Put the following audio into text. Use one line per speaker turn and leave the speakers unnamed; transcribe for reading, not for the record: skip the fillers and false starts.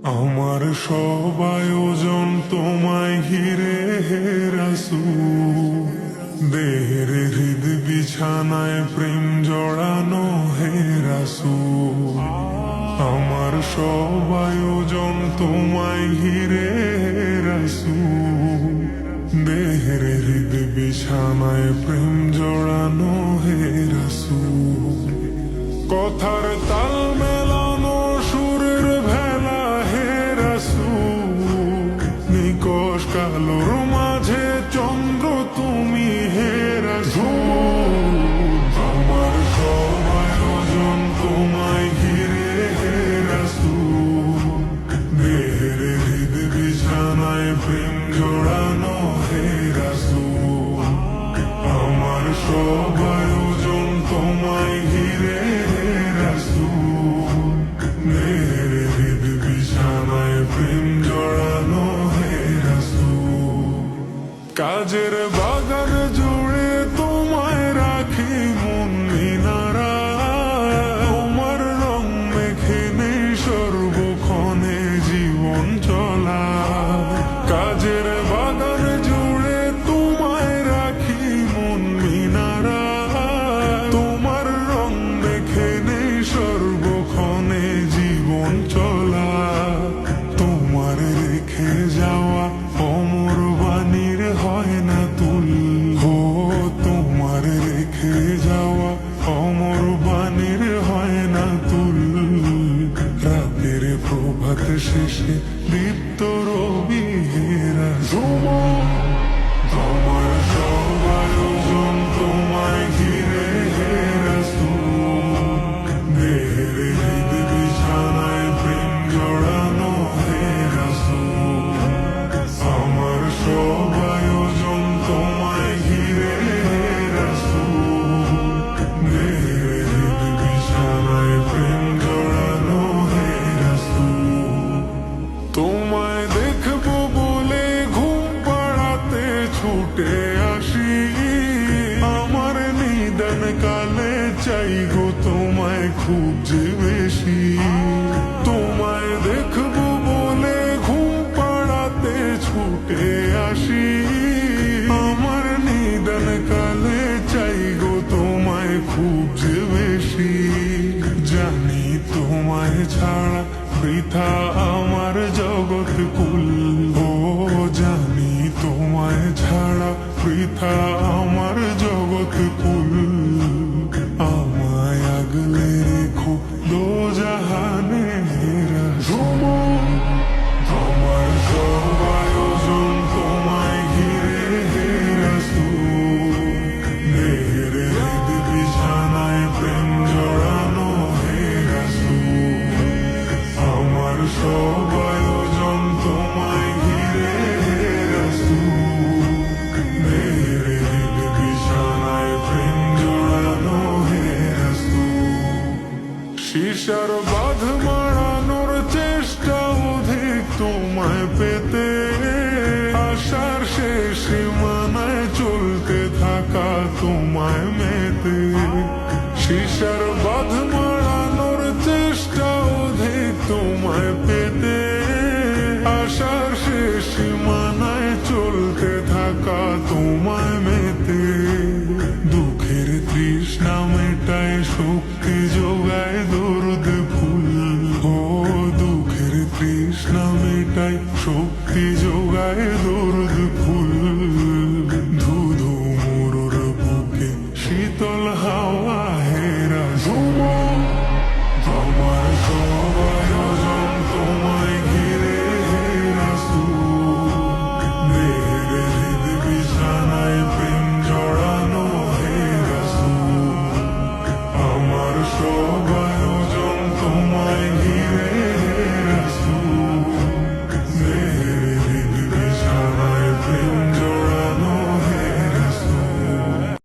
আমার সব আয়োজন তোমায় ঘিরে হে রাসূল, দেহের হৃদ বিছানায় প্রেম জড়ানো হে রাসূল। আমার সব আয়োজন তোমায় ঘিরে হে রাসূল, দেহের হৃদ বিছানায় প্রেম জড়ানো হে রাসূল। কথার তাল মেলানো সুরের ভেলা হে রাসূল, নিকশ কালোর মাঝে চন্দ্র তুমি হে রাসূল। আমার সব আয়োজন তোমায় ঘিরে হে রাসূল, দেহের হৃদ বিছানায় প্রেম জড়ানো হে রাসূল। আমার সব আয়োজন তোমায় ঘিরে হে রাসূল, দেহের হৃদ বিছানায় প্রেম জড়ানো হে রাসূল। কাজের বাগান জুড়ে তোমায় রাখি মন মিনারা, তোমার রং মেখে নেই সর্বক্ষণে জীবন চলা। কাজের বাগান জুড়ে তোমায় রাখি মন মিনারা, তোমার রং মেখে নেই সর্বক্ষণে জীবন চলা। তোমার রেখে যাওয়া অমর বাণীর হয় না তুল, হো তোমার রেখে যাওয়া অমর বাণীর হয় না তুল। রাতের প্রভাত শেষে দীপ্ত রবি হে রাসূল। আমার সব আয়োজন তোমায় ঘিরে হে রাসূল, দেহের হৃদ বিছানায় প্রেম জড়ানো হে রাসূল। আমার সব আয়োজন তোমায় ঘিরে হে রাসূল, দেহের হৃদ বিছানায় প্রেম জড়ানো হে রাসূল। তোমায় দেখবো বলে ঘুম পাড়াতে ছুটে আসি, আমার নিদান কালে চাই গো তোমায় খুব যে বেশি। তোমায় দেখবো বলে ঘুম পাড়াতে ছুটে আসি, আমার নিদান কালে চাই গো তোমায় খুব যে বেশি। জানি তোমায় ছাড়া বৃথা আমার জগৎ কুল, ও জানি তোমায় ছাড়া বৃথা আমার জগৎ কুল। আমায় আগলে রেখো দোজাহানে হে রাসূল। আমার সব আয়োজন তোমায় ঘিরে হে রাসূল, দেহের হৃদ বিছানায় প্রেম জড়ানো হে রাসূল। আমার সব আয়োজন তোমায় ঘিরে হে রাসূল, দেহের হৃদ বিছানায় প্রেম জড়ানো হে রাসূল। শিশার বাঁধ মারানোর চেষ্টা অধিক তোমায় পেতে, আশার শেষ সীমানায় চলতে থাকা তোমায় মেতে। শিশার বাঁধ মারানোর চেষ্টা অধিক তোমায় পেতে, আশার শেষ সীমানায় চলতে থাকা তোমায় মেতে। দুঃখের তৃষ্ণা মেটায় শক্তি যোগায় দরুদ ফুল, ও দুঃখের তৃষ্ণা মেটায় শক্তি যোগায় দরুদ ফুল। ধুধু মরুর বুকে শীতল হাওয়া